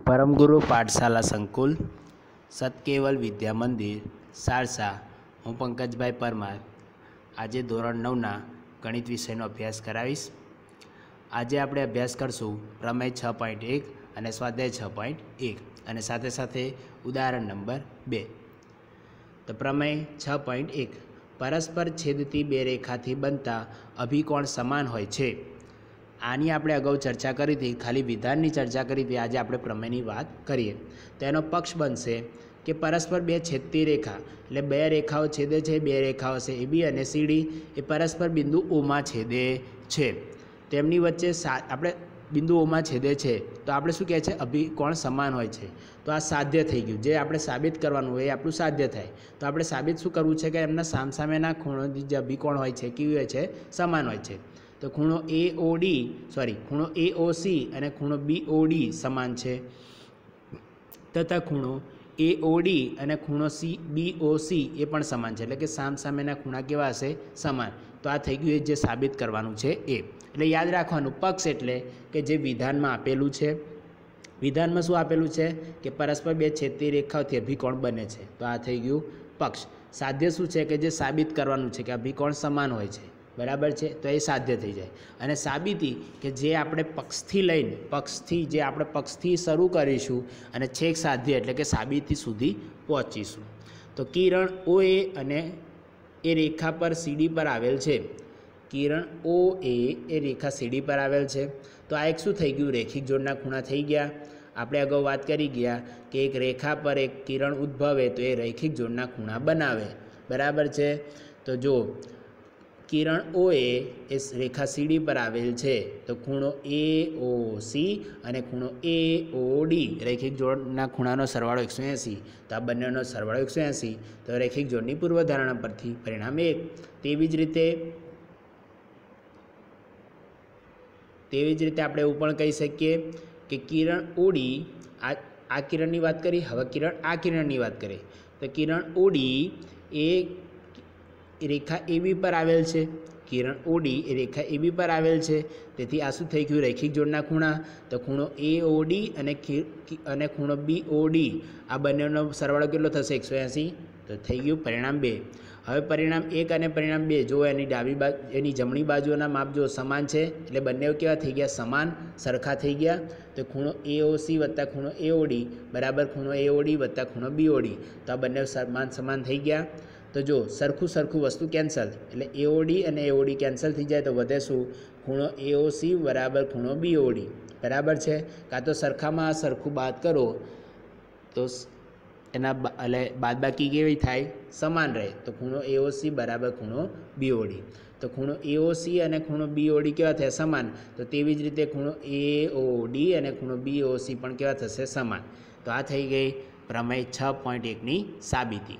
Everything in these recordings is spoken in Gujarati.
परमगुरु पाठशाला संकुल सतकेवल विद्या मंदिर सारसा हूँ पंकजभाई परमार आज धोरण 9 गणित विषय अभ्यास करावीश। आज आप अभ्यास करशू प्रमेय 6.1 और स्वाध्याय 6.1 और साथे साथे उदाहरण नंबर 2। तो प्रमेय 6.1 परस्पर छेदती बे रेखाथी बनता अभिकोण समान होय छे। आनी आपणे अगाऊ चर्चा करी थी, खाली विधाननी चर्चा करी थी। आज आपणे प्रमेयनी बात करीए तो एनो पक्ष बनशे कि परस्पर बे छेदती रेखा एटले बे रेखाओ छेदे छे, बे रेखाओ छे ए बी अने सी डी ए परस्पर बिंदु ओ मां छेदे छे। तेमनी वच्चे आपणे बिंदु ओ मां छेदे छे तो आपणे शुं कहे छे अभिकोण समान होय छे। तो आ साध्य थई गयुं। जे आपणे साबित करवानुं होय आपणुं साध्य थाय। तो आपणे साबित शुं करवुं छे कि एमना सामसामेना खूणो जे अभिकोण होय छे केवी होय छे, समान होय छे। तो खूणो खूणो एओसी अने खूणो बीओडी समान छे, तथा खूणो एओडी अने खूणो बीओसी ए पण समान छे। एटले के सामसामेना खूणा केवा हशे, समान। तो आ थई गयुं जे साबित करवानुं छे ए। एटले याद राखवानुं पक्ष एटले के जे विधानमां आपेलुं छे। विधानमां शुं आपेलुं छे कि परस्पर बे छेदती रेखाओथी अभिकोण बने छे। तो आ थई गयुं पक्ष। साध्य शुं छे कि जे साबित करवानुं छे कि अभिकोण समान होय छे, बराबर है। तो ये साध्य थी जाए। अने साबिती कि जे आपणे पक्षथी लईने पक्षथी जे आपणे पक्षथी शरू करीशुं अने छेक साध्य एटले के साबिती सुधी पहोंचीशुं। तो किरण ओ अने ए रेखा पर सीडी पर आवेल छे। किरण ओ ए रेखा सीडी पर आवेल छे। तो आ एक शुं थई गयुं, रेखिक जोड़ना खूणा थई गया। आपणे अगाऊ वात करी गया कि एक रेखा पर एक किरण उद्भवे तो ये रेखिक जोड़ना खूणा बनावे, बराबर है। तो जो किरण ओ ए रेखा सीडी पर आवेल छे तो खूणो ए ओ सी अने खूणो ए ओ डी रेखिक जोड़ना खूणानो सरवाळो 180। तो आ बंनेनो सरवाळो 180। तो रेखिक जोड़नी पूर्वधारणा परथी परिणाम 1। तेवी ज रीते आपणे एवुं पण कही शकीए कि किरण ओडी आ किरणनी वात करी। हवे किरण आ किरणनी वात करीए तो किरण ओडी ए रेखा एबी पर आवेल छे। किरण ओडी ए रेखा एबी पर आवेल छे। तेथी आ शुं थई गयुं, रेखिक जोड़ना खूणा। तो खूणो एओडी अने खूणो बीओडी आ बंनेनो सरवाळो केटलो थशे, 180। तो थई गयुं परिणाम 2। हवे परिणाम 1 अने परिणाम 2 जो एनी डाबी बाजू एनी जमणी बाजुना माप जो समान छे एटले बंने केवा थई गया, समान सरखा थई गया। तो खूणो एओसी वत्ता खूणो एओडी बराबर खूणो एओडी वत्ता खूणो बीओडी। तो आ बंने समान थई गया। तो जो सरखू सरखू वस्तु कैंसल एटले एओडी अने एओडी कैंसल थी जाए तो वधे शुं, खूणो एओसी बराबर खूणो बीओडी, बराबर है। का तो सरखामां सरखू बात करो तो एना एटले बादबाकी केवी थाय, समान रहे। तो खूणो एओसी बराबर खूणो बीओडी। तो खूणो एओसी अने खूणो बीओडी केवा थया, समान। तो तेवी ज रीते खूणो एओडी अने खूणो बीओसी पण केवा थशे, समान। तो आ थई गई प्रमेय 6.1 नी साबिती।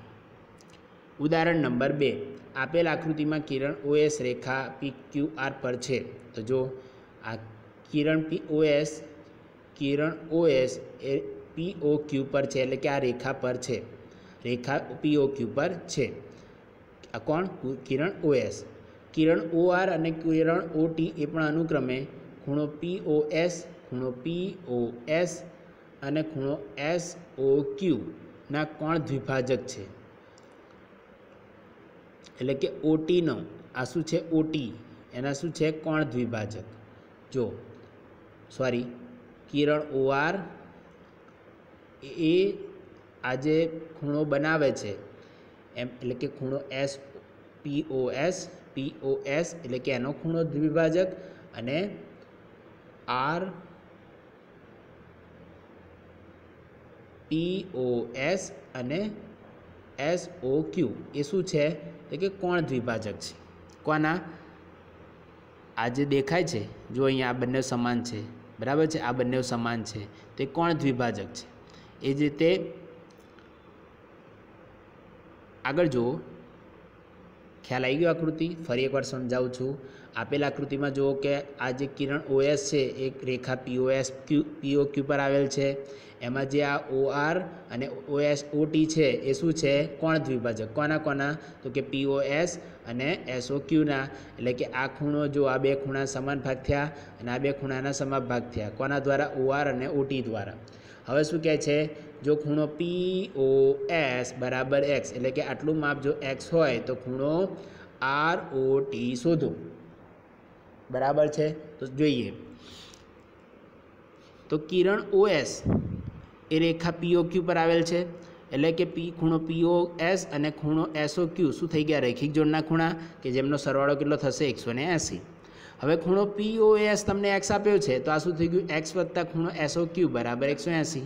उदाहरण नंबर 2। आपेल आकृति में किरण ओएस रेखा PQR पर है। तो जो आ किरण ओएस POQ पर है, एटले कि आ रेखा पर है। रेखा POQ पर है। आ कोण, किरण ओएस। किरण OR और किरण OT ए पण अनुक्रमे खूणो POS अने खूणो SOQ ना कोण द्विभाजक है। एटले कि ओटी नो आ शुं छे, ओटी एना शुं छे, कोण द्विभाजक। जो किरण OR ए आजे खूणो बनावे छे एम एटले कि खूणो POS एटले कि एनो खूणो द्विभाजक अने RPOS अने SOQ ए शुं छे कि कोण द्विभाजक है। कोना आज देखाय छे, जो अहींया आ बंने समान है, बराबर है। आ बंने समान है तो कोण द्विभाजक है। ए ज रीते आगळ जो ख्याल आई गयो आकृति, फरी एक बार समझाऊँ छूँ। आपेल आकृति में जुओ कि आ जे किरण OS है एक रेखा POQ पर आवेल छे। एमां जे आ OR अने OT है ए शुं छे, कोण द्विभाजक। कोना कोना तो कि POS अने SOQ ना। एटले कि आ खूणो जो आ बे खूणा समान भाग थया अने आ बे खूणाना समभाग थया। कोना द्वारा, OR अने OT द्वारा। હવે શું કહે છે, જો ખૂણો POS બરાબર એક્સ, એટલે કે આટલું માપ જો એક્સ હોય તો ખૂણો ROT શોધો. બરાબર છે. તો જોઈએ તો કિરણ OS એ રેખા POQ પર આવેલ છે, એટલે કે ખૂણો POS અને ખૂણો SOQ શું થઈ ગયા, રેખિક જોડના ખૂણા કે જેમનો સરવાળો કેટલો થશે 180. હવે ખૂણો POS તમને એક્સ આપ્યો છે તો આ શું થઈ ગયું, એક્સ વત્તા ખૂણો SOQ બરાબર 180.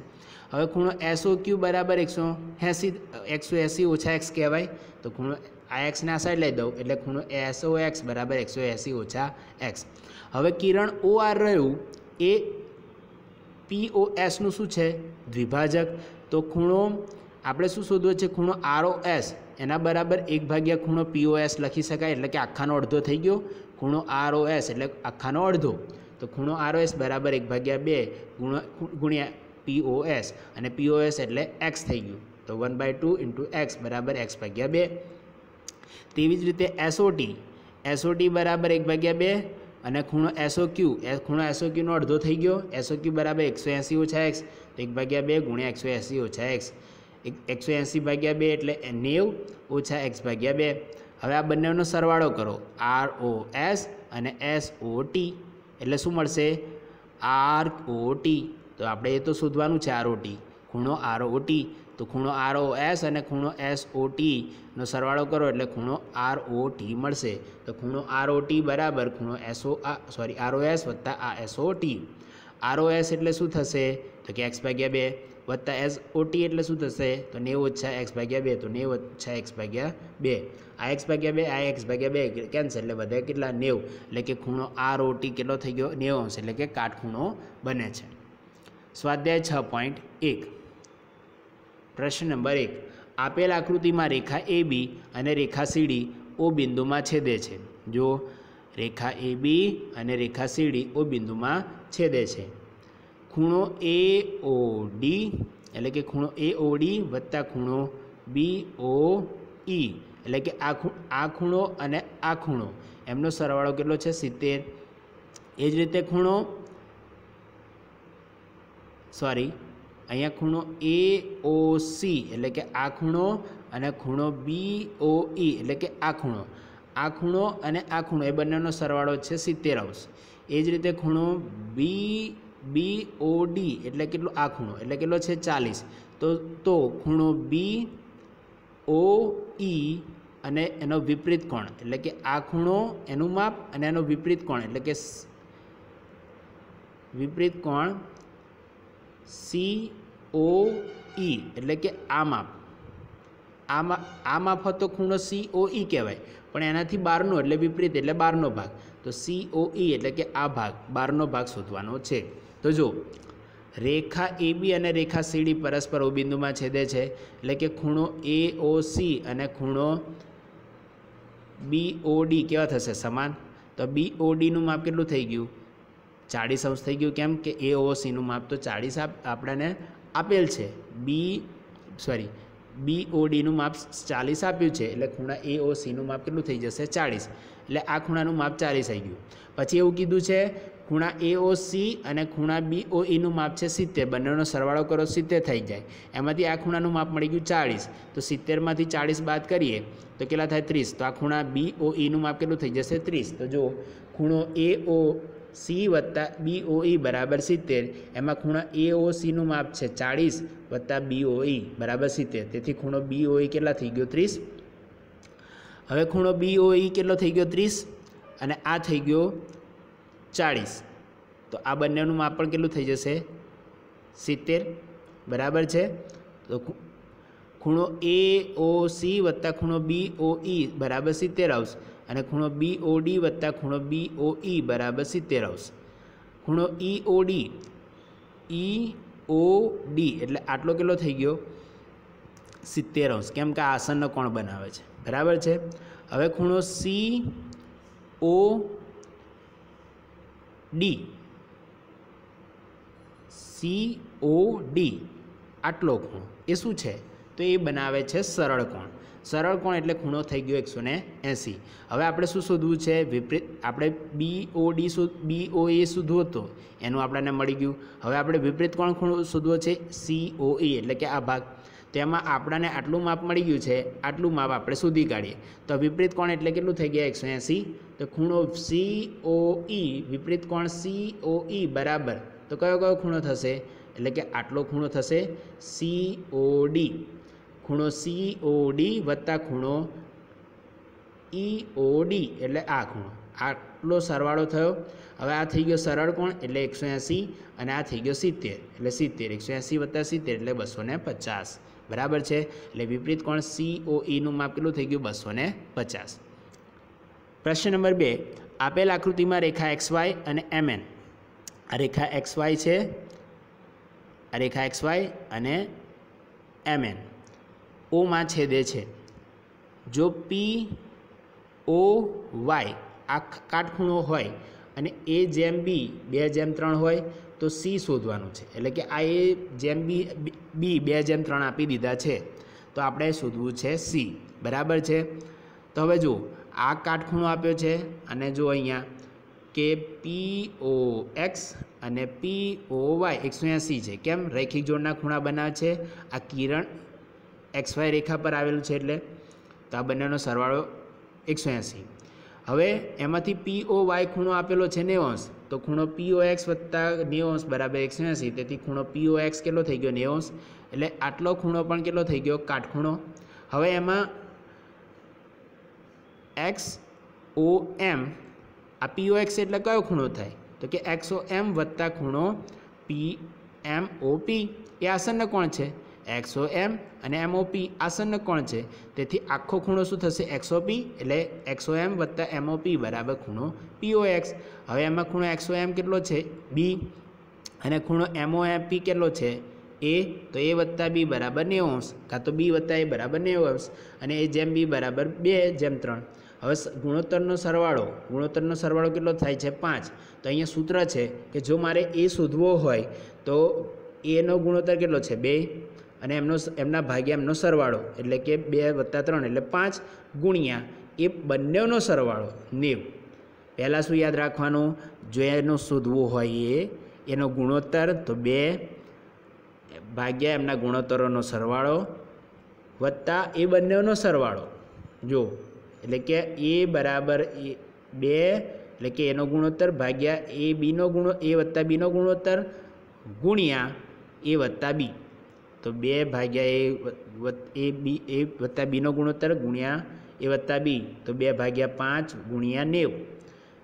હવે ખૂણો SOQ બરાબર 180 ઓછા એક્સ કહેવાય, તો ખૂણો આ એક્સને આ સાઈડ લઈ દઉં એટલે ખૂણો SOX બરાબર 180 ઓછા એક્સ. હવે કિરણ OR રહ્યું એ POSનું શું છે, દ્વિભાજક. તો ખૂણો આપણે શું શોધવો છે, ખૂણો ROS એના બરાબર 1 ખૂણો POS લખી શકાય, એટલે કે આખાનો અડધો થઈ ગયો. ખૂણો ROS એટલે આખાનો અડધો, તો ખૂણો ROS બરાબર 1/2 ગુણ્યા POS, અને POS એટલે x થઈ ગયું, તો 1/2 × x બરાબર x/2. તેવી જ રીતે SOT બરાબર 1/2 અને ખૂણો SOQ નો અડધો થઈ ગયો, SOQ બરાબર 180 ઓછા x, તો 1/2 ગુણ્યા 180 ઓછા x, 180/2 એટલે 90 ઓછા x/2. હવે આ બંનેનો સરવાળો કરો, ROS અને SOT એટલે શું મળશે, ROT. તો આપણે એ તો શોધવાનું છે ROT, ખૂણો ROT. તો ખૂણો ROS અને ખૂણો SOT નો સરવાળો કરો એટલે ખૂણો ROT મળશે. તો ખૂણો ROT બરાબર ખૂણો ROS વત્તા આ SOT. ROS એટલે શું થશે, તો કે x/2 વત્તા SOT એટલે શું થશે, તો 90 ઓછા x/2, તો 90 ઓછા x/2. આ x/2 આ x/2 કેન્સલ એટલે વધે કેટલા, 90. એટલે કે ખૂણો ROT કેટલો થઈ ગયો, 90°, એટલે કે કાટખૂણો બને છે. સ્વાધ્યાય 6.1 પ્રશ્ન નંબર 1. આપેલ આકૃતિમાં રેખા AB અને રેખા CD O બિંદુમાં છેદે છે. જો રેખા AB અને રેખા CD O બિંદુમાં છેદે છે. ખૂણો AOD એટલે કે ખૂણો AOD વત્તા ખૂણો BOE એટલે કે આ ખૂણો અને આ ખૂણો એમનો સરવાળો કેટલો છે, 70. એ જ રીતે અહીંયા ખૂણો AOC એટલે કે આ ખૂણો અને ખૂણો BOE એટલે કે આ ખૂણો અને આ ખૂણો એ બંનેનો સરવાળો છે 70°. એ જ રીતે ખૂણો BOD એટલે કેટલો, આ ખૂણો એટલે કેટલો છે 40. તો ખૂણો BOE અને એનો વિપરીત કોણ એટલે કે આ ખૂણો એનું માપ અને એનો વિપરીત કોણ એટલે કે વિપરીત કોણ COE એટલે કે આ માપ હતો ખૂણો COE કહેવાય, પણ એનાથી બહારનો એટલે વિપરીત એટલે બહારનો ભાગ, તો COE એટલે કે આ ભાગ બહારનો ભાગ શોધવાનો છે. તો જો રેખા AB અને રેખા CD પરસ્પર O બિંદુમાં છેદે છે, એટલે કે ખૂણો AOC અને ખૂણો BOD કેવા થશે, સમાન. તો BODનું માપ કેટલું થઈ ગયું, 40° થઈ ગયું. કેમ કે AOCનું માપ તો 40 આપણને આપેલ છે, BODનું માપ 40 આપ્યું છે, એટલે ખૂણા AOCનું માપ કેટલું થઈ જશે, 40. એટલે આ ખૂણાનું માપ 40 થઈ ગયું. પછી એવું કીધું છે ખૂણા AOC અને ખૂણા BOEનું માપ છે 70, બંનેનો સરવાળો કરો 70 થઈ જાય. એમાંથી આ ખૂણાનું માપ મળી ગયું 40, તો 70માંથી 40 બાદ કરીએ તો કેટલા થાય, 30. તો આ ખૂણા BOEનું માપ કેટલું થઈ જશે, 30. તો જો ખૂણો AOC વત્તા BOE બરાબર 70, એમાં ખૂણા AOCનું માપ છે 40 વત્તા BOE બરાબર 70, તેથી ખૂણો BOE કેટલા થઈ ગયો, 30. હવે ખૂણો BOE કેટલો થઈ ગયો, 30, અને આ થઈ ગયો 40. તો આ બંનેનું માપ પણ કેટલું થઈ જશે, 70 બરાબર છે. તો ખૂણો AOC વત્તા ખૂણો BOE બરાબર 70°, અને ખૂણો BOD વત્તા ખૂણો BOE બરાબર 70°. ખૂણો EOD એટલે આટલો કેટલો થઈ ગયો, 70°, કેમ કે આ આસનનો કોણ બનાવે છે, બરાબર છે. હવે ખૂણો COD આટલો ખૂણો એ શું છે, તો એ બનાવે છે સરળ કોણ. સરળ કોણ એટલે ખૂણો થઈ ગયો 180. હવે આપણે શું શોધવું છે? વિપરીત. આપણે BOE શોધવો હતો, એનું આપણને મળી ગયું. હવે આપણે વિપરીત કોણ ખૂણો શોધવો છે, COE એટલે કે આ ભાગ. તેમાં આપણને આટલું માપ મળી ગયું છે, આટલું માપ આપણે શોધી કાઢીએ. તો વિપરીત કોણ એટલે કેટલું થઈ ગયા? 180. તો ખૂણો COE, વિપરીત કોણ COE બરાબર, તો કયો ખૂણો થશે? એટલે કે આટલો ખૂણો થશે COD. ખૂણો COD વત્તા ખૂણો EOD એટલે આ ખૂણો, આટલો સરવાળો થયો. હવે આ થઈ ગયો સરળ કોણ એટલે 180 અને આ થઈ ગયો 70 એટલે 70. 180 વત્તા 70 એટલે 250 બરાબર છે. એટલે વિપરીત કોણ COEનું માપ કેટલું થઈ ગયું? 250. પ્રશ્ન નંબર 2. આપેલ આકૃતિમાં રેખા XY અને MN, આ રેખા XY છે, આ રેખા XY અને MN ઓમાં છેદે છે. જો POY આ કાટખૂણો હોય અને A/B 2/3 હોય તો C શોધવાનું છે. એટલે કે આ A/B 2/3 આપી દીધા છે, તો આપણે શોધવું છે C. બરાબર છે. તો હવે જુઓ, આ કાટખૂણો આપ્યો છે અને જો અહીંયા કે POX અને POY 180 છે. કેમ? રૈખિક જોડના ખૂણા બનાવે છે. આ કિરણ XY રેખા પર આવેલું છે એટલે તો આ બંનેનો સરવાળો 180. હવે એમાંથી POY ખૂણો આપેલો છે 90°, તો ખૂણો POX વત્તા 90° બરાબર 180. તેથી ખૂણો POX કેટલો થઈ ગયો? 90°. એટલે આટલો ખૂણો પણ કેટલો થઈ ગયો? કાટખૂણો. હવે એમાં XOM, આ POX એટલે કયો ખૂણો થાય? તો કે XOM વત્તા ખૂણો PMOP, એ આસન્ન કોણ છે. XOM અને MOP આસન્ન કોણ છે. તેથી આખો ખૂણો શું થશે? XOP. એટલે XOM વત્તા MOP બરાબર ખૂણો POX. હવે એમાં ખૂણો XOM કેટલો છે? B. અને ખૂણો MOP કેટલો છે? A. તો A વત્તા B બરાબર 90°, કાં તો B વત્તા A બરાબર 90°, અને A જેમ B બરાબર 2/3. હવે ગુણોત્તરનો સરવાળો કેટલો થાય છે? 5. તો અહીંયા સૂત્ર છે કે જો મારે A શોધવો હોય તો Aનો ગુણોત્તર કેટલો છે? 2, અને એમના ભાગ્યા એમનો સરવાળો એટલે કે 2 વત્તા 3 એટલે 5 ગુણ્યા એ બંનેનો સરવાળો 90. પહેલાં શું યાદ રાખવાનું? જો એનો શોધવો હોય એનો ગુણોત્તર, તો 2 ભાગ્યા એમના ગુણોત્તરોનો સરવાળો વત્તા એ બંનેનો સરવાળો. જો એટલે કે A બરાબર 2 એટલે કે એનો ગુણોત્તર ભાગ્યા A વત્તા બીનો ગુણોત્તર ગુણ્યા A વત્તા B. તો 2 ભાગ્યા A વત્તા બીનો ગુણોત્તર ગુણ્યા A વત્તા B, તો 2 ભાગ્યા 5 ગુણ્યા 90.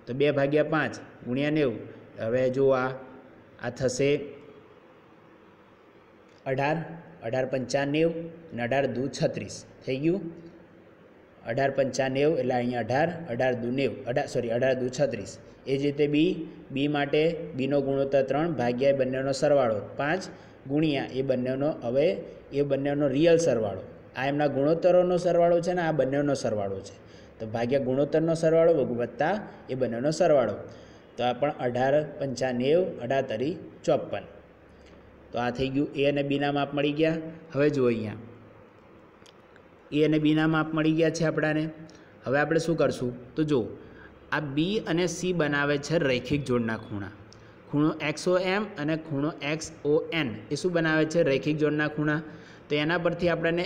તો 2 ભાગ્યા 5 ગુણ્યા 90. હવે જો આ થશે 18, 18 × 5 90 અને 18 × 2 36 થઈ ગયું. 18 × 5 90 એટલે અહીંયા 18, 18 × 2 36. એ જ રીતે B માટે બીનો ગુણોત્તર 3 ભાગ્યા એ બંનેનો સરવાળો 5 ગુણ્યા એ બંનેનો રિયલ સરવાળો. આ એમના ગુણોત્તરોનો સરવાળો છે ને આ બંનેનો સરવાળો છે. તો ભાગ્યા ગુણોત્તરનો સરવાળો વત્તા એ બંનેનો સરવાળો. તો આ પણ 18 × 5 90, 18 × 54. તો આ થઈ ગયું. A અને Bના માપ મળી ગયા. હવે જુઓ અહીંયા A અને Bના માપ મળી ગયા છે આપણાને. હવે આપણે શું કરશું? તો જો આ B અને C બનાવે છે રૈખિક જોડના ખૂણા. ખૂણો XOM અને ખૂણો XON એ શું બનાવે છે? રૈખિક જોડના ખૂણા. તો એના પરથી આપણને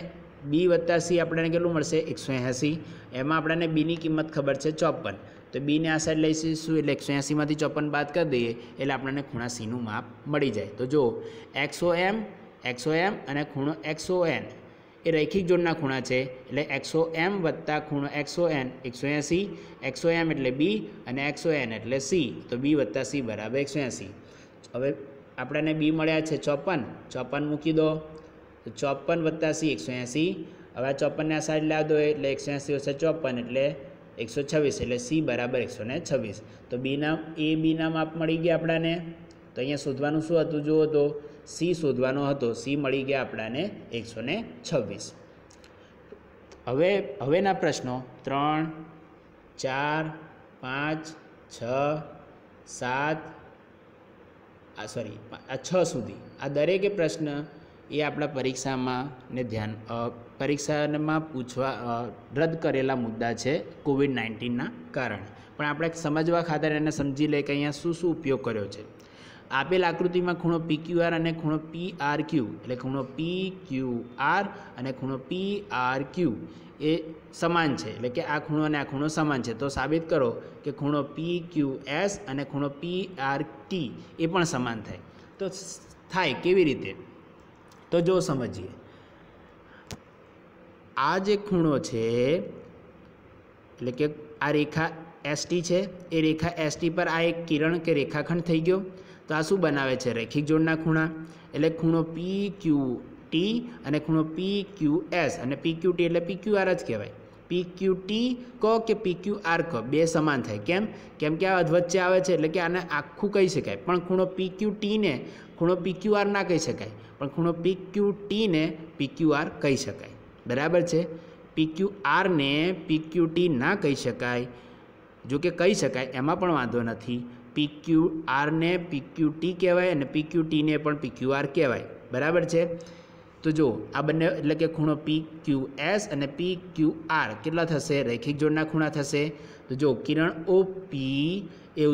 B વત્તા C આપણને કેટલું મળશે? 180. એમાં આપણને Bની કિંમત ખબર છે 54. તો Bને આ સાઈડ લઈશું એટલે 180માંથી 54 બાદ કરી દઈએ એટલે આપણને ખૂણા Cનું માપ મળી જાય. તો જો XOM અને ખૂણો XON એ રૈખિક જોડના ખૂણા છે. એટલે XOM વત્તા ખૂણો XON 180. XOM એટલે B અને XON એટલે C. તો B વત્તા C બરાબર 180. હવે આપણને B મળ્યા છે 54 મૂકી દો. તો 54 વત્તા C 180. હવે આ 54ને આ સાઈડ લાવી દો એટલે 180 ઓછા 54 એટલે 126 એટલે C બરાબર 126. તો Bના માપ મળી ગયા આપણાને. તો અહીંયા શોધવાનું શું હતું? જુઓ તો C શોધવાનો હતો. C મળી ગયા આપણાને 126. હવેના પ્રશ્નો 3, 4, 5, 6, 7 6 સુધી આ દરેકે પ્રશ્ન એ આપણા પરીક્ષામાં ને પરીક્ષામાં પૂછવા રદ કરેલા મુદ્દા છે COVID-19ના કારણે. પણ આપણે સમજવા ખાતર એને સમજી લે કે અહીંયા શું શું ઉપયોગ કર્યો છે. આપેલ આકૃતિમાં ખૂણો PQR અને ખૂણો PRQ એટલે ખૂણો PQR અને ખૂણો PRQ એ સમાન છે, એટલે કે આ ખૂણો અને આ ખૂણો સમાન છે. તો સાબિત કરો કે ખૂણો PQS અને ખૂણો PRT એ પણ સમાન થાય. તો થાય કેવી રીતે? તો જો સમજીએ. આ જે ખૂણો છે એટલે કે આ રેખા ST છે, એ રેખા ST પર આ એક કિરણ કે રેખાખંડ થઈ ગયો. તો આ શું બનાવે છે? રેખિક જોડના ખૂણા. એટલે ખૂણો PQT અને ખૂણો PQS અને PQT એટલે PQR જ કહેવાય. PQT કહો કે PQR કહો, બે સમાન થાય. કેમ કે આ વચ્ચે આવે છે એટલે કે આને આખું કહી શકાય. પણ ખૂણો PQT ને ખૂણો PQR ના કહી શકાય, પણ ખૂણો PQT ને PQR કહી શકાય. બરાબર છે? PQR ને PQT ના કહી શકાય, જો કે કહી શકાય, એમાં પણ વાંધો નથી. PQR ને PQT કહેવાય અને PQT ને પણ PQR કહેવાય. બરાબર છે? તો જો આ બંને એટલે કે ખૂણો PQS અને PQR કેટલા થશે? રેખિક જોડના ખૂણા થશે. તો જો કિરણ OP એ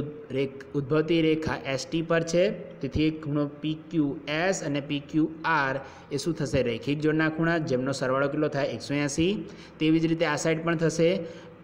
ઉદ્ભવતી રેખા ST પર છે, તેથી ખૂણો PQS અને PQR એ શું થશે? રેખિક જોડના ખૂણા, જેમનો સરવાળો કેટલો થાય? 180. તેવી જ રીતે આ સાઈડ પણ થશે.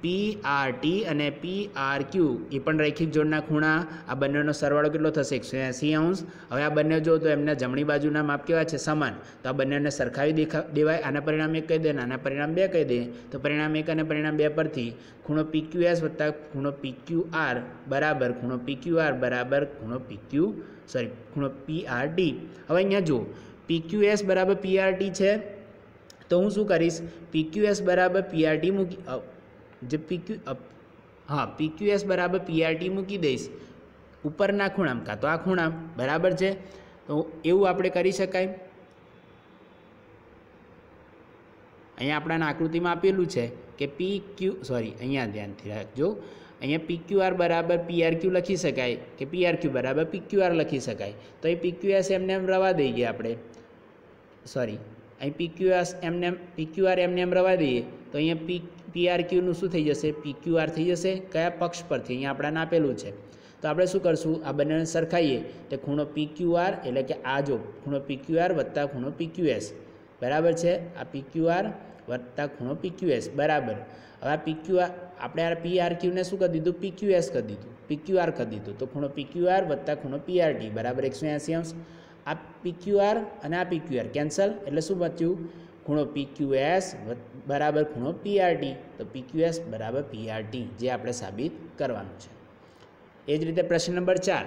PRT અને PRQ એ પણ રેખિક જોડના ખૂણા, આ બંનેનો સરવાળો કેટલો થશે? 180°. હવે આ બંને જો તો એમના જમણી બાજુના માપ કેવા છે? સમાન. તો આ બંનેને સરખાવી દેવાય. આના પરિણામ 1 કહી દે અને આના પરિણામ 2 કહી દે. તો પરિણામ 1 અને પરિણામ 2 પરથી ખૂણો PQS વત્તા ખૂણો PQR બરાબર ખૂણો PQR બરાબર ખૂણો PRT. હવે અહીંયા જો PQS બરાબર PRT છે, તો હું શું કરીશ? PQS બરાબર PRT મૂકી જે PQS બરાબર PRT મૂકી દઈશ ઉપરના ખૂણામાં, કાં તો આ ખૂણામાં. બરાબર છે? તો એવું આપણે કરી શકાય. અહીંયા આપણાને આકૃતિમાં આપેલું છે કે અહીંયા ધ્યાનથી રાખજો. અહીંયા PQR બરાબર PRQ લખી શકાય કે PRQ બરાબર PQR લખી શકાય. તો એ PQS એમને એમ રવા દઈએ આપણે. અહીં PQR એમને એમ રવા દઈએ તો અહીંયા PRQનું શું થઈ જશે? PQR થઈ જશે. કયા પક્ષ પરથી? અહીંયા આપણાને આપેલું છે. તો આપણે શું કરશું? આ બંનેને સરખાઈએ તો ખૂણો PQR એટલે કે આ જો ખૂણો PQR વત્તા ખૂણો PQS બરાબર છે. આ PQR વત્તા ખૂણો PQS બરાબર. હવે આ PQR આપણે આ PRQને શું કરી દીધું? PQS કરી દીધું, PQR કરી દીધું. તો ખૂણો PQR વત્તા ખૂણો PRT બરાબર 180°. આ PQR અને આ PQR કેન્સલ એટલે શું બચ્યું? ખૂણો PQS બરાબર ખૂણો PRT. તો PQS બરાબર PRT જે આપણે સાબિત કરવાનું છે. એ જ રીતે પ્રશ્ન નંબર 4.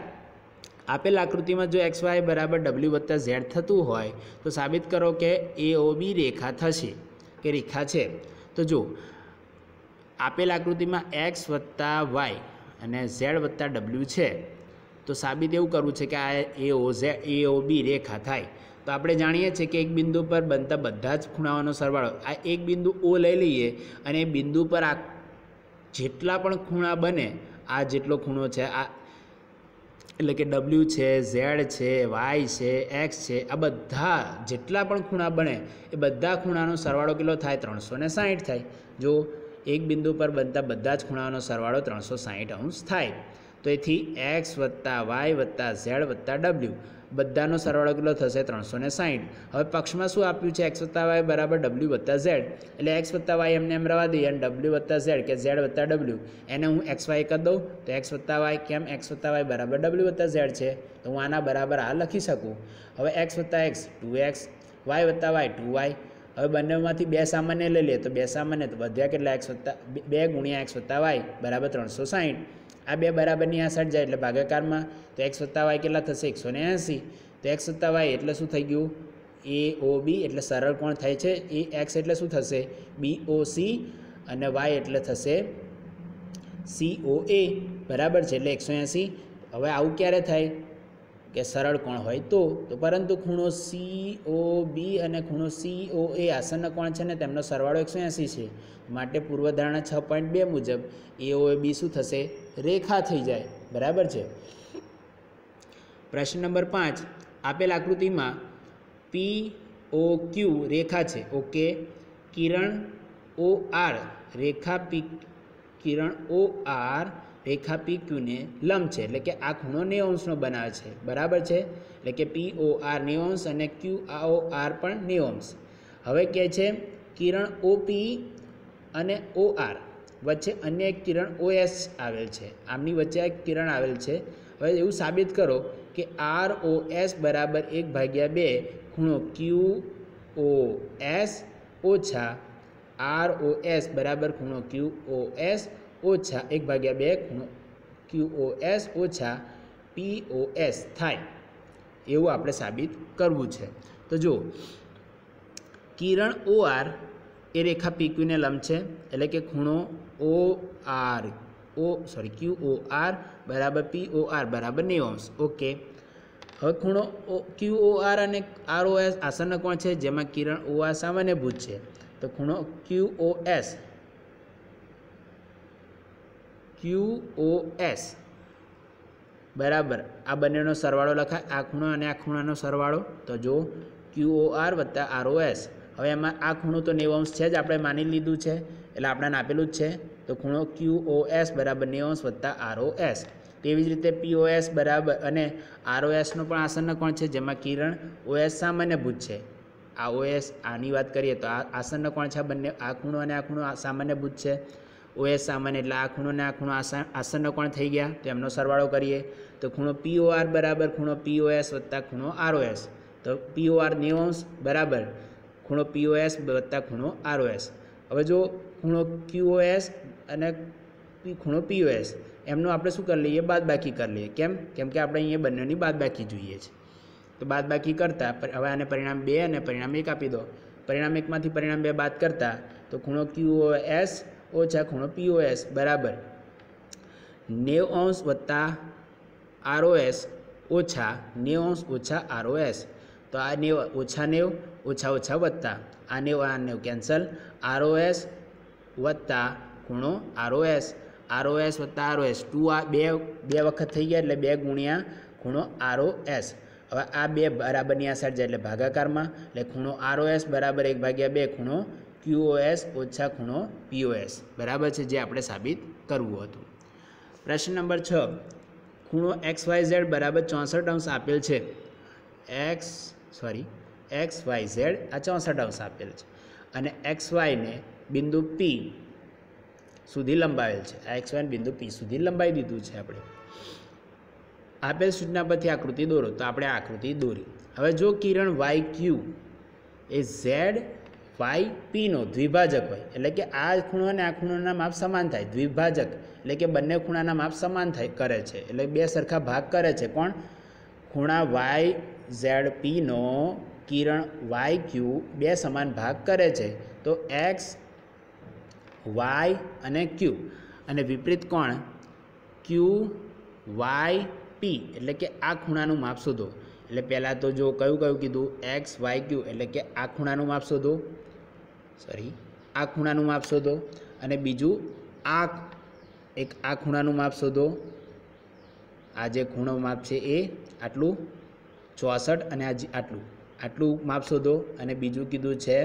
આપેલ આકૃતિમાં જો XY બરાબર W વત્તા Z થતું હોય તો સાબિત કરો કે AOB રેખા થશે કે રેખા છે. તો જો આપેલ આકૃતિમાં X વત્તા Y અને Z વત્તા W છે, તો સાબિત એવું કરવું છે કે આ AOB રેખા થાય. તો આપણે જાણીએ છીએ કે એક બિંદુ પર બનતા બધા જ ખૂણાઓનો સરવાળો, આ એક બિંદુ O લઈ લઈએ અને એ બિંદુ પર આ જેટલા પણ ખૂણા બને, આ જેટલો ખૂણો છે આ એટલે કે W છે, Z છે, Y છે, X છે, આ બધા જેટલા પણ ખૂણા બને એ બધા ખૂણાનો સરવાળો કેટલો થાય? 360 થાય. જો એક બિંદુ પર બનતા બધા જ ખૂણાઓનો સરવાળો 360° થાય. તો એથી X વત્તા Y વત્તા Z વત્તા W બધાનો સરવાળો કેટલો થશે? 360. હવે પક્ષમાં શું આપ્યું છે? X વત્તા Y બરાબર W વત્તા Z. એટલે X વત્તા Y એમને એમ રવા દઈએ અને W વત્તા Z કે Z વત્તા W એને હું XY કરી દઉં. તો X વત્તા Y કેમ? X વત્તા Y બરાબર W વત્તા Z છે, તો હું આના બરાબર આ લખી શકું. હવે X વત્તા X 2X, Y વત્તા Y 2Y. હવે બંનેમાંથી 2 સામાન્ય લઈ લઈએ તો 2 સામાન્ય, તો વધ્યા કેટલા? 2 ગુણ્યા X વત્તા Y બરાબર 360. આ 2 બરાબરની આ સાઈડ જાય એટલે ભાગાકારમાં. તો X વત્તા Y કેટલા થશે? 180. તો X વત્તા Y એટલે શું થઈ ગયું? AOB એટલે સરળ કોણ થાય છે? X એટલે શું થશે? BOC અને Y એટલે થશે COA બરાબર છે, એટલે 180. હવે આવું ક્યારે થાય કે સરળ કોણ હોય તો પરંતુ ખૂણો COB અને ખૂણો COA આસન્ન કોણ છે ને તેમનો સરવાળો 180 છે. માટે પૂર્વધારણા 6.2 મુજબ AOB શું થશે? રેખા થઈ જાય. બરાબર છે. પ્રશ્ન નંબર 5. આપેલ આકૃતિમાં ओ क्यू रेखा है okay Kiran O are Rekha P Kiran O are Rekha P Q ने लंब है એટલે કે આ ખૂણો 90° બનાવે છે બરાબર છે એટલે કે પી ઓ આર 90° અને ક્યુ ઓ આર પણ 90°। હવે કહે છે કિરણ ઓ પી અને ઓ આર વચ્ચે અન્ય એક કિરણ ઓ એસ આવેલ છે આમની વચ્ચે એક કિરણ આવેલ છે। હવે એવું સાબિત કરો કે આર ઓ એસ બરાબર 1/2 ખૂણો ક્યુ ઓ એસ ઓછા आर ओ एस बराबर खूणो क्यू ओ एस ओछा 1/2 खूणो क्यू ओ एस ओछा पी ओ एस थाय एवं आपणे साबित करवू छे। तो जो किरण ओ आर ए रेखा पी क्यू ने लंब है एटले के खूणो O R Q O R बराबर पी ओ आर बराबर 90° ओके। હવે ખૂણો ક્યુ ઓ આર અને આર ઓ એસ આસन्न કોણ છે જેમાં કિરણ ઓ આર સામાન્યભૂત છે तो खूणो क्यू ओ एस बराबर आ बनेनो सरवाळो लखाय आ खूणो अने आ खूणानो सरवाळो तो जो क्यू ओ आर वत्ता आर ओ एस। हवे एमां आ खूणो तो 90° छे ज आपणे मानी लीधुं छे एटले आपणे आपेलुं ज छे तो खूणो क्यू ओ एस बराबर 90° वत्ता आर ओ एस। तेवी ज रीते पी ओ एस बराबर अने आर ओ एस नो पण आसन्न कोण छे जेमां किरण ओ एस सामान्यभूत छे आ ओ एस आनी बात करिए तो आसन्न कोण है बने आ खूणो अने आ खूणो सामान्यभूत है ओ एस सामान्य एटले आ खूणो ने आ खूणो आसन्न कोण थई गया तो एमनो सरवाळो करिए तो खूणो पी ओ आर बराबर खूणो पी ओ एस वत्ता खूणो आर ओ एस तो पी ओ आर 90° बराबर खूणो पी ओ एस वत्ता खूणो आर ओ एस। हवे जो खूणो क्यू ओ एस अने खूणो पी ओ एस एमनो आपणे शुं कर लीए बादबाकी कर लीए केम के आपणे अहींया बंनेनी बादबाकी जोईए छे तो बादबाकी करता हवे आने परिणाम 2 અને परिणाम 1 आपी दो। परिणाम 1 मांथी परिणाम 2 बाद करता तो खूणो क्यू ओ एस ओछा खूणो पी ओ एस बराबर 90° वत्ता आर ओ एस ओछा 90° ओछा आर ओ एस। तो आ 90 ओछा 90 ओछा ओछा वत्ता आ 90 कैंसल आर ओ एस वत्ता खूणो आर ओ एस वत्ता आर ओ एस 2 आ 2 वखत थई गया एटले 2 गुणिया खूणो आर ओ एस। હવે આ 2 બરાબરની આ સાઈડ જાય એટલે ભાગાકારમાં એટલે ખૂણો આર ઓ એસ બરાબર 1/2 ખૂણો ક્યુ ઓ એસ ઓછા ખૂણો પી ઓ એસ બરાબર છે જે આપણે સાબિત કરવું હતું। પ્રશ્ન નંબર 6 ખૂણો એક્સ વાય ઝેડ બરાબર 64° આપેલ છે एक्स वाय झेड आ 64° આપેલ છે અને एक्स वाय ने बिंदु पी સુધી લંબાવેલ છે આ एक्स वाय ને बिंदु पी સુધી લંબાવી દીધું છે આપણે। આપેલ સૂચના પરથી આકૃતિ દોરો તો આપણે આકૃતિ દોરી। હવે જો કિરણ વાય ક્યુ એ ઝેડ વાય પીનો દ્વિભાજક હોય એટલે કે આ ખૂણો અને આ ખૂણાના માપ સમાન થાય દ્વિભાજક એટલે કે બંને ખૂણાના માપ સમાન થાય કરે છે એટલે બે સરખા ભાગ કરે છે કોણ ખૂણા વાય ઝેડ પીનો કિરણ વાય ક્યુ બે સમાન ભાગ કરે છે તો एक्स वाय અને क्यू અને વિપરીત કોણ क्यू वाय पी એટલે કે આ ખૂણાનું માપ શોધો એટલે પહેલાં તો જો કયું કીધું एक्स वाय क्यू એટલે કે આ ખૂણાનું માપ શોધો આ ખૂણાનું માપ શોધો અને બીજું આ એક આ ખૂણાનું માપ શોધો આ જે ખૂણો માપ છે એ આટલું 64 અને આ આટલું માપ શોધો અને બીજું કીધું છે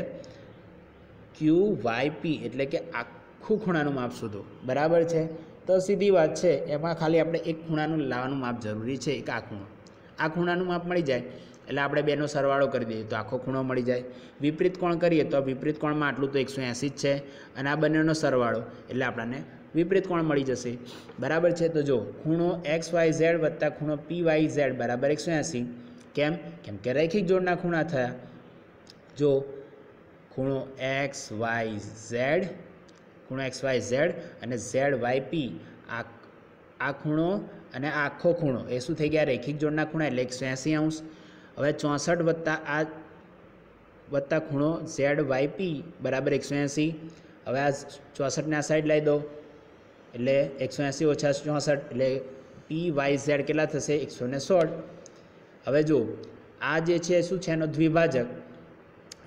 क्यू वाय पी એટલે કે આખું ખૂણાનું માપ શોધો બરાબર છે। तो सीधी बात है एमां खाली आपणे एक खूणानुं लाववानुं माप जरूरी है एक आ खूणानुं माप मळी जाए एटले आपणे बेनो सरवाळो करी दईए तो आखो खूणो मळी जाए। विपरीत कोण करीए तो विपरीत कोणमां आटलुं तो 180 ज छे अने आ बंनेनो सरवाळो एटले आपणाने विपरीत कोण मळी जशे बराबर है। तो जो खूणो एक्स वाय झेड वत्ता खूणो पी वाय झेड बराबर 180 केम के रैखिक जोड़ना खूणा थया जो खूणो एक्स वाय झेड खूणो एक्स वाय झेड अने झेड वाय पी आ खूणो अने आखो खूणो ए शुं थई गया रैखिक जोड़ना खूणा एटले 180°। हवे 64 वत्ता खूणो झेड वाय पी बराबर 180। हवे आ 64 ने आ साइड लाई दो एटले 180 ओछा 64 एटले पी वाय झेड केटला थशे 116। हवे जो आ जे छे शुं छे एनो द्विभाजक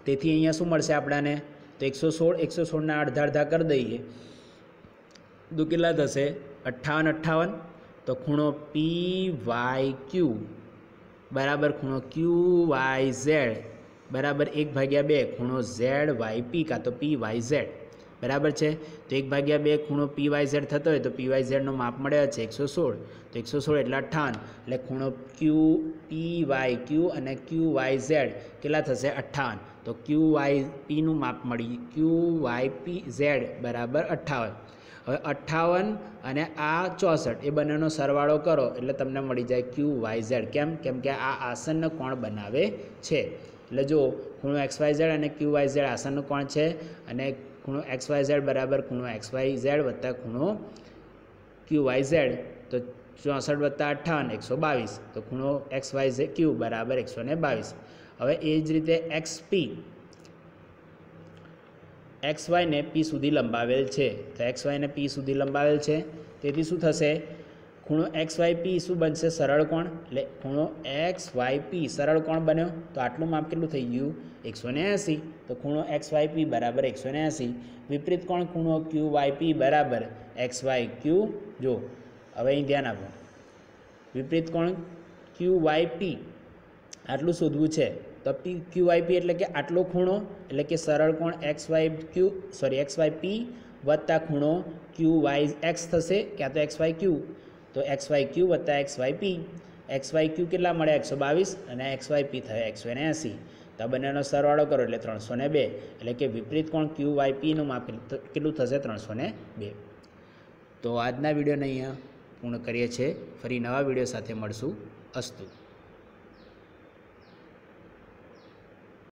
तेथी अहींया शुं मळशे आपणाने तो 116 ने अर्धा कर दईए तो केटला थशे 58 तो खूणो पी वाय क्यू बराबर खूणो क्यू वाय झेड बराबर 1/2 ખૂણો ZYP કાં તો PYZ बराबर है। तो 1/2 ખૂણો PYZ થતો હોય તો PYZ નો માપ મળે છે 116, तो 116 એટલે 58 એટલે ખૂણો QPYQ અને QYZ કેટલા થશે 58, तो QYP નું માપ મળી QYPZ બરાબર 58। હવે 58 અને આ 64 એ બંનેનો સરવાળો કરો એટલે તમને મળી જાય QYZ। કેમ કે આ આસનનો કોણ બનાવે છે। એટલે જો ખૂણો XYZ અને QYZ આસનનો કોણ છે અને ખૂણો XYZ બરાબર ખૂણો XYZ વત્તા ખૂણો QYZ, તો 64 વત્તા 58 122, તો ખૂણો XYQ બરાબર 122। હવે એ જ રીતે XY ને P સુધી લંબાવેલ છે, તો XY ને P સુધી લંબાવેલ છે, તેથી શું થશે ખૂણો XYP શું બનશે સરળ કોણ, એટલે ખૂણો XYP સરળ કોણ બન્યો, તો આટલું માપ કેટલું થઈ ગયું 180, તો ખૂણો XYP બરાબર 180। વિપરીત કોણ ખૂણો QYP બરાબર XYQ। જો હવે અહીં ધ્યાન આપો, વિપરીત કોણ QYP આટલું શોધવું છે, તો QYP એટલે કે આટલો ખૂણો, એટલે કે સરળ કોણ XYP વત્તા ખૂણો QYX થશે ક્યાં તો XYQ, તો XYQ વત્તા XYP, XYQ કેટલા મળે 122 અને XYP થયા 180, તો આ બંનેનો સરવાળો કરો એટલે 302, એટલે કે વિપરીત કોણ QYP નું માપ કેટલું થશે 302। તો આજના વિડીયોને અહીંયા પૂર્ણ કરીએ છીએ, ફરી નવા વિડીયો સાથે મળશું। અસ્તુ।